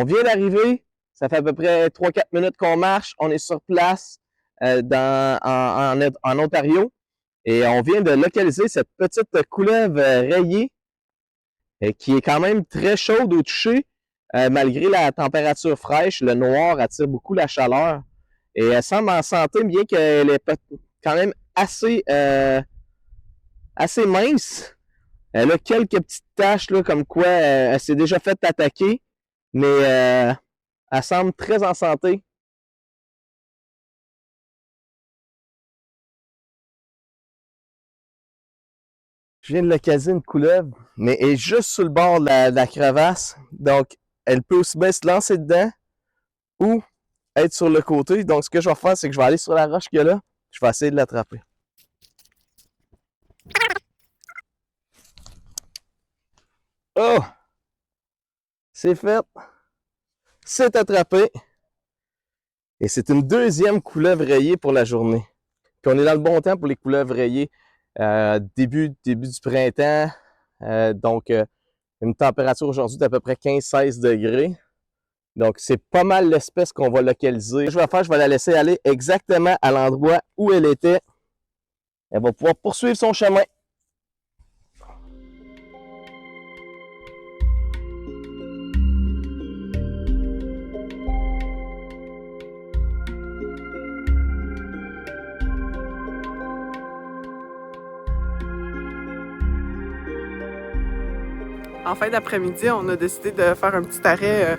On vient d'arriver, ça fait à peu près 3-4 minutes qu'on marche, on est sur place en Ontario et on vient de localiser cette petite couleuvre rayée qui est quand même très chaude au toucher, malgré la température fraîche. Le noir attire beaucoup la chaleur et elle semble en santé, bien qu'elle est quand même assez mince. Elle a quelques petites taches là, comme quoi elle s'est déjà fait attaquer, mais elle semble très en santé. Je viens de localiser une couleuvre, mais elle est juste sur le bord de la crevasse. Donc, elle peut aussi bien se lancer dedans ou être sur le côté. Donc, ce que je vais faire, c'est que je vais aller sur la roche qu'il y a là. Je vais essayer de l'attraper. Oh! C'est fait. C'est attrapé. Et c'est une deuxième couleuvre rayée pour la journée. Puis on est dans le bon temps pour les couleuvres rayées. Début du printemps. Donc, une température aujourd'hui d'à peu près 15-16 degrés. Donc, c'est pas mal l'espèce qu'on va localiser. Ce que je vais faire, je vais la laisser aller exactement à l'endroit où elle était. Elle va pouvoir poursuivre son chemin. En fin d'après-midi, on a décidé de faire un petit arrêt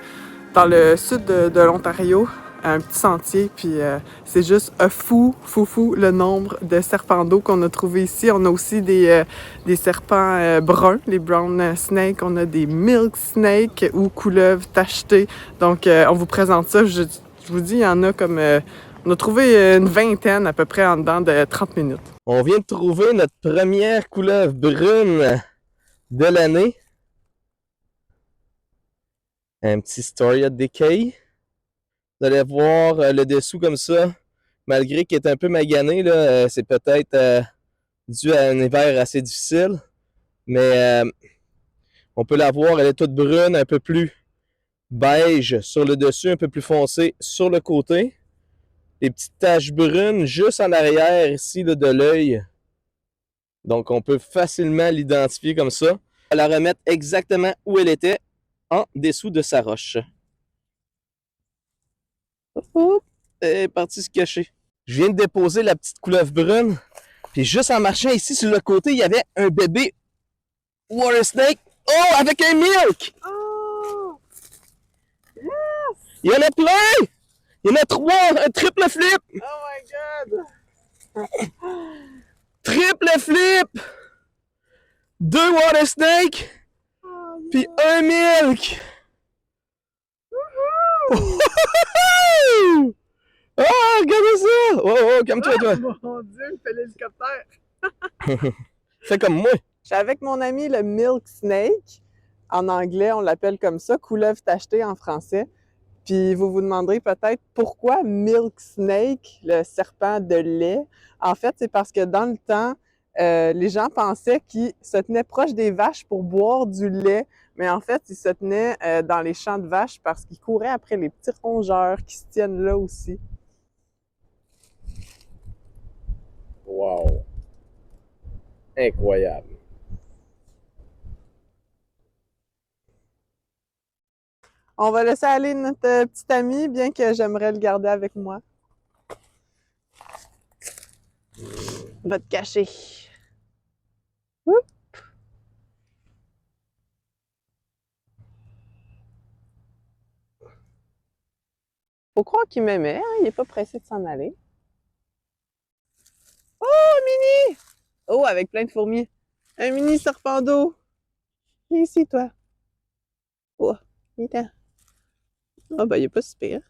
dans le sud de l'Ontario, un petit sentier, puis c'est juste fou le nombre de serpents d'eau qu'on a trouvé ici. On a aussi des serpents bruns, les brown snakes, on a des milk snakes ou couleuvres tachetées. Donc on vous présente ça, je vous dis, il y en a comme... on a trouvé une vingtaine à peu près en dedans de 30 minutes. On vient de trouver notre première couleuvre brune de l'année. Un petit Storia Decay. Vous allez voir le dessous comme ça, malgré qu'il est un peu magané, là, c'est peut-être dû à un hiver assez difficile. Mais on peut la voir, elle est toute brune, un peu plus beige sur le dessus, un peu plus foncé sur le côté. Les petites taches brunes juste en arrière ici là, de l'œil. Donc on peut facilement l'identifier comme ça. On va la remettre exactement où elle était, en dessous de sa roche. Elle est partie se cacher. Je viens de déposer la petite couleuvre brune. Puis juste en marchant ici sur le côté, il y avait un bébé water snake. Oh, avec un milk! Oh! Il y en a plein! Il y en a 3! Un triple flip! Oh my god! Triple flip! 2 water snakes! Oh, yeah. Puis un milk! Oh, regardez ça! Oh, oh, calme-toi, toi! Mon Dieu, il fait l'hélicoptère! Fais comme moi! Je suis avec mon ami le milk snake. En anglais, on l'appelle comme ça, couleuvre tachetée en français. Puis vous vous demanderez peut-être pourquoi milk snake, le serpent de lait. En fait, c'est parce que dans le temps, les gens pensaient qu'ils se tenaient proche des vaches pour boire du lait, mais en fait, ils se tenaient dans les champs de vaches parce qu'ils couraient après les petits rongeurs qui se tiennent là aussi. Wow! Incroyable! On va laisser aller notre petit ami, bien que j'aimerais le garder avec moi. Va te cacher. Oup. Faut croire qu'il m'aimait, hein? Il est pas pressé de s'en aller. Oh, Mini! Oh, avec plein de fourmis. Un mini serpent d'eau. Viens ici, toi. Oh, viens. Oh, ben, il est pas si pire.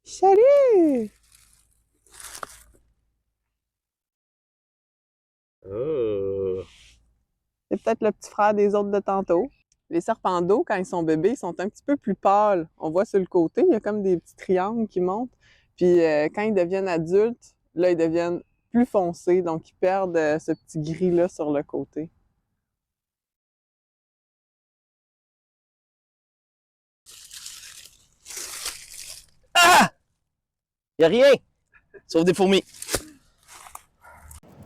Salut! Oh! C'est peut-être le petit frère des autres de tantôt. Les serpents d'eau, quand ils sont bébés, ils sont un petit peu plus pâles. On voit sur le côté, il y a comme des petits triangles qui montent. Puis quand ils deviennent adultes, là, ils deviennent plus foncés. Donc, ils perdent ce petit gris-là sur le côté. Y a rien! Sauf des fourmis.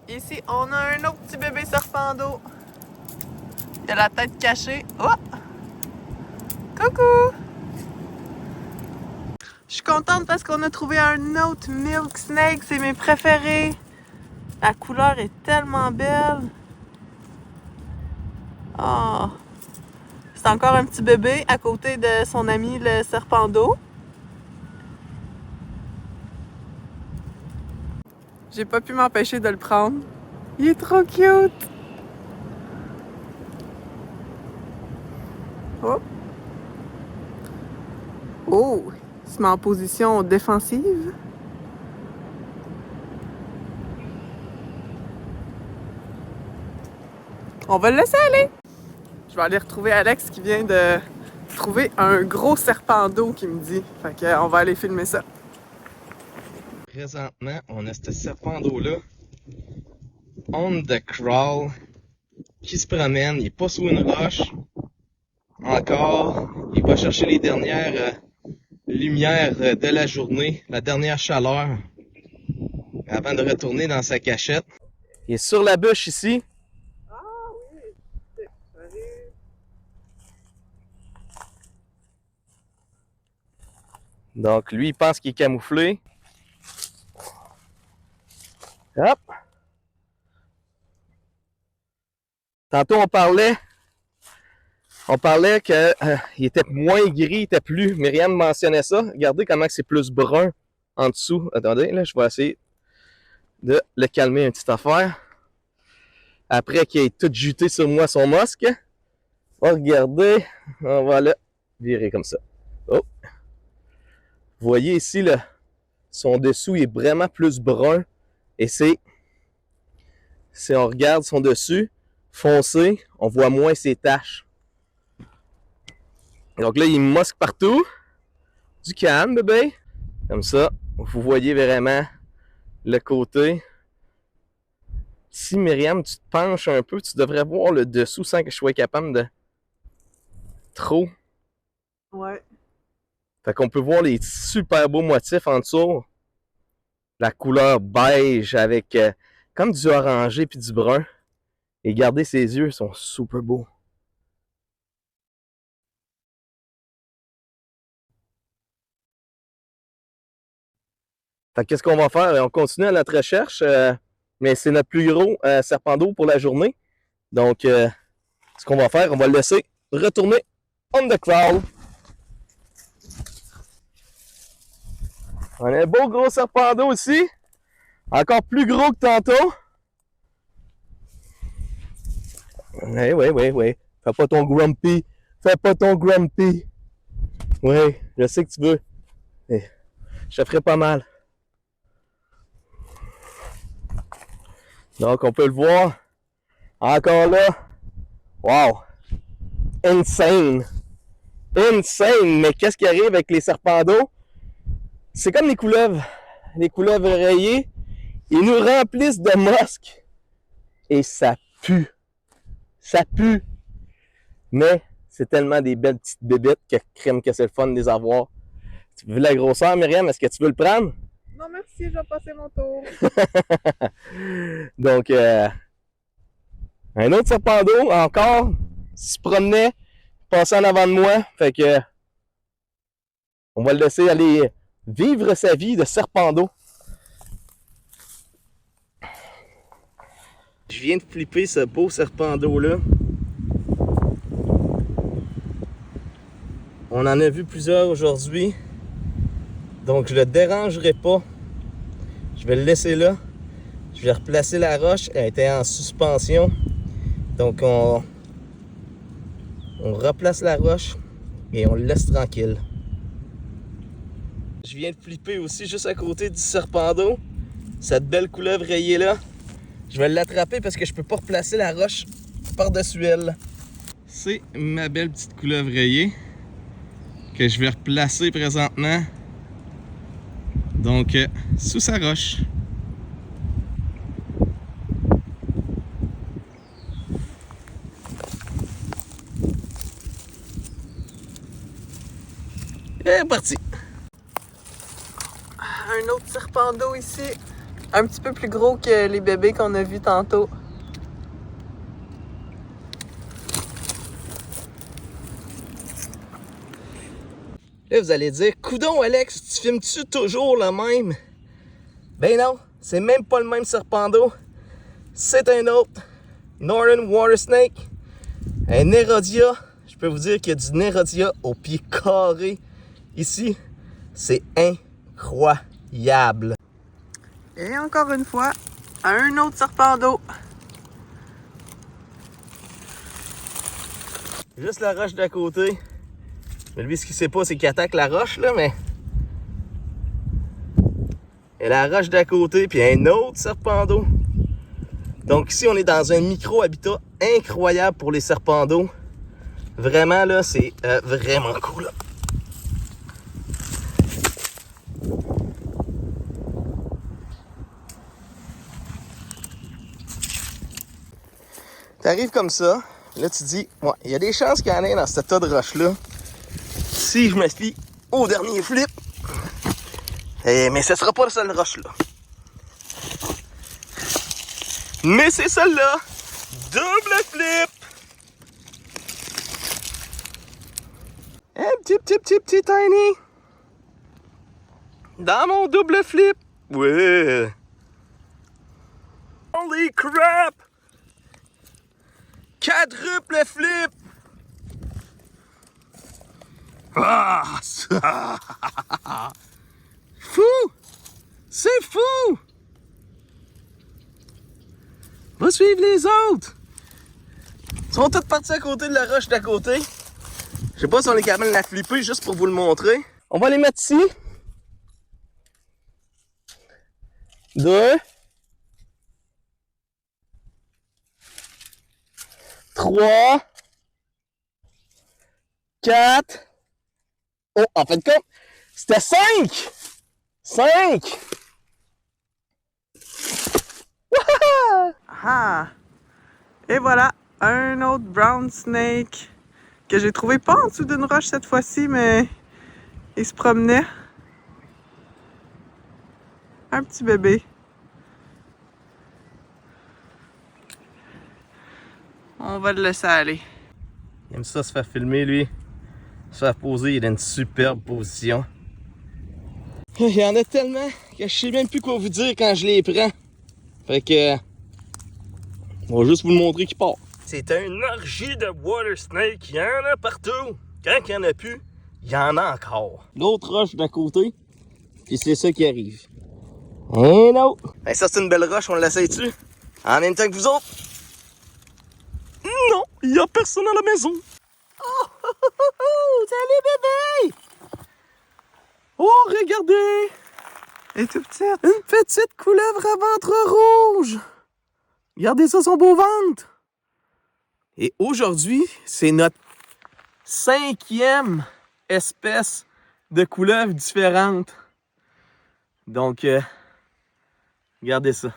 Ici, on a un autre petit bébé serpent d'eau. Il a la tête cachée. Oh! Coucou! Je suis contente parce qu'on a trouvé un autre milk snake. C'est mes préférés. La couleur est tellement belle. Oh! C'est encore un petit bébé à côté de son ami le serpent d'eau. J'ai pas pu m'empêcher de le prendre. Il est trop cute! Oh! Oh! Il se met en position défensive. On va le laisser aller! Je vais aller retrouver Alex qui vient de trouver un gros serpent d'eau qui me dit. Fait que on va aller filmer ça. Présentement, on a ce serpent d'eau-là, on the crawl, qui se promène, il est pas sous une roche, encore, il va chercher les dernières lumières de la journée, la dernière chaleur, avant de retourner dans sa cachette. Il est sur la bûche ici. Ah oui! Donc lui, il pense qu'il est camouflé. Hop! Tantôt, on parlait que il était moins gris, il était plus. Myriam mentionnait ça. Regardez comment c'est plus brun en dessous. Attendez, là, je vais essayer de le calmer une petite affaire. Après qu'il ait tout juté sur moi son masque. Regardez, on va le virer comme ça. Oh! Vous voyez ici, son dessous il est vraiment plus brun. Et si on regarde son dessus, foncé, on voit moins ses taches. Donc là, il mosque partout. Du calme, bébé. Comme ça, vous voyez vraiment le côté. Si Myriam, tu te penches un peu, tu devrais voir le dessous sans que je sois capable de trop. Ouais. Fait qu'on peut voir les super beaux motifs en dessous. La couleur beige avec comme du orangé puis du brun. Et regardez, ses yeux sont super beaux. Fait qu'est-ce qu'on va faire? On continue à notre recherche, mais c'est notre plus gros serpent d'eau pour la journée. Donc, ce qu'on va faire, on va le laisser retourner on the crawl. On a un beau gros serpent d'eau ici. Encore plus gros que tantôt. Oui. Fais pas ton grumpy. Fais pas ton grumpy. Oui, je sais que tu veux. Je te ferai pas mal. Donc, on peut le voir. Encore là. Wow. Insane. Insane. Mais qu'est-ce qui arrive avec les serpents d'eau? C'est comme les couleuvres. Les couleuvres rayées. Ils nous remplissent de mosques. Et ça pue. Ça pue. Mais c'est tellement des belles petites bébites que crème que c'est le fun de les avoir. Tu veux la grosseur, Myriam? Est-ce que tu veux le prendre? Non, merci, je vais passer mon tour. Donc, un autre serpent d'eau, encore, se promenait, passait en avant de moi. Fait que, on va le laisser aller vivre sa vie de serpent d'eau. Je viens de flipper ce beau serpent d'eau-là. On en a vu plusieurs aujourd'hui. Donc, je le dérangerai pas. Je vais le laisser là. Je vais replacer la roche. Elle était en suspension. Donc, on replace la roche et on le laisse tranquille. Je viens de flipper aussi juste à côté du serpent d'eau. Cette belle couleuvre rayée là. Je vais l'attraper parce que je peux pas replacer la roche par-dessus elle. C'est ma belle petite couleuvre rayée que je vais replacer présentement. Donc, sous sa roche. Et parti! un autre serpent d'eau ici. Un petit peu plus gros que les bébés qu'on a vus tantôt. Là, vous allez dire, coudon Alex, tu filmes-tu toujours le même? Ben non, c'est même pas le même serpent d'eau. C'est un autre Northern Water Snake, un Nerodia. Je peux vous dire qu'il y a du Nerodia au pied carré ici. C'est incroyable. Et encore une fois, un autre serpent d'eau. Juste la roche d'à côté. Mais lui, ce qu'il sait pas, c'est qu'il attaque la roche, là, mais... Et la roche d'à côté, puis un autre serpent d'eau. Donc ici, on est dans un micro-habitat incroyable pour les serpents d'eau. Vraiment, là, c'est vraiment cool. T'arrives comme ça, là, tu dis, ouais, il y a des chances qu'il y en ait dans ce tas de roches-là. Si je me fie au dernier flip, mais ce sera pas la seule roche-là. Mais c'est celle-là! Double flip! Un petit tiny! Dans mon double flip! Ouais! Holy crap! Quadruple flip! Ah! Ça. Fou! C'est fou! Va suivre les autres! Ils sont tous partis à côté de la roche d'à côté. Je sais pas si on est capable de la flipper juste pour vous le montrer. On va les mettre ici. 2. 3. 4. Oh, en fait, comme c'était 5! 5! Ah! Et voilà, un autre brown snake que j'ai trouvé pas en dessous d'une roche cette fois-ci, mais il se promenait. Un petit bébé. On va le laisser aller. Il aime ça se faire filmer, lui. Se faire poser, il a une superbe position. Il y en a tellement que je sais même plus quoi vous dire quand je les prends. Fait que... on va juste vous le montrer qu'il part. C'est un orgie de water snake. Il y en a partout. Quand il n'y en a plus, il y en a encore. L'autre roche d'à côté, puis c'est ça qui arrive. Et non! Ben ça, c'est une belle roche, on l'essaye-tu? En même temps que vous autres? Non, il n'y a personne à la maison. Oh, oh, oh, oh, salut bébé! Oh, regardez! Elle est tout petite. Une petite couleuvre à ventre rouge! Regardez ça, son beau ventre! Et aujourd'hui, c'est notre 5e espèce de couleuvre différente. Donc, regardez ça.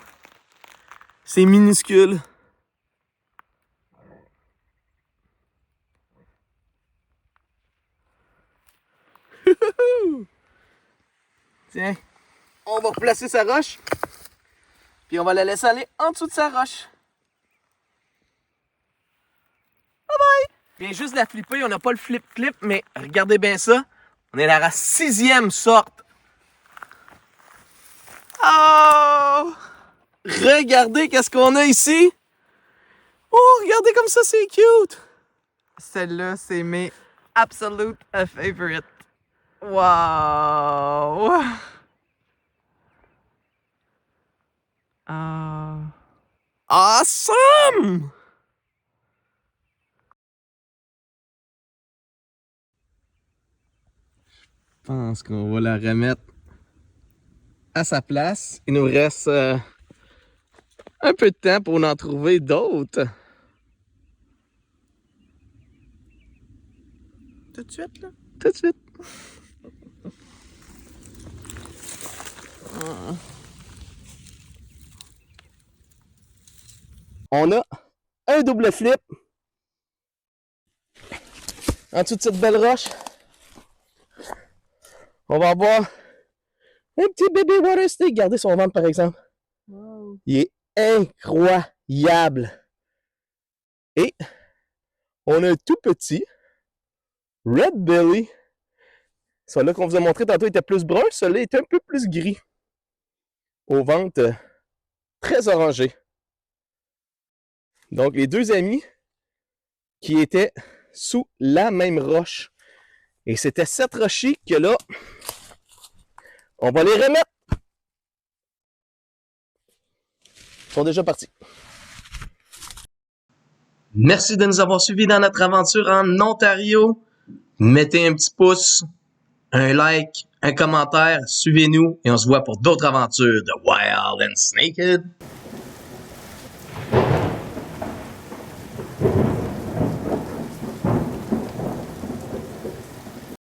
C'est minuscule. Tiens, on va replacer sa roche. Puis on va la laisser aller en dessous de sa roche. Bye bye! Viens juste la flipper, on n'a pas le flip-clip, mais regardez bien ça. On est à la 6e sorte. Oh! Regardez qu'est-ce qu'on a ici. Oh, regardez comme ça, c'est cute. Celle-là, c'est mes absolute favorite. Wow! Awesome! Je pense qu'on va la remettre à sa place. Il nous reste un peu de temps pour en trouver d'autres. Tout de suite, là? Tout de suite. On a un double flip en dessous de cette belle roche. On va avoir Un petit bébé water snake. Regardez son ventre, par exemple. Wow. Il est incroyable. Et on a un tout petit red belly. Celui-là qu'on vous a montré tantôt était plus brun. Celui-là est un peu plus gris. Au ventre très orangé. Donc, les deux amis qui étaient sous la même roche. Et c'était cette rochers que là, on va les remettre. Ils sont déjà partis. Merci de nous avoir suivis dans notre aventure en Ontario. Mettez un petit pouce, un like, un commentaire, suivez-nous et on se voit pour d'autres aventures de Wild and Naked.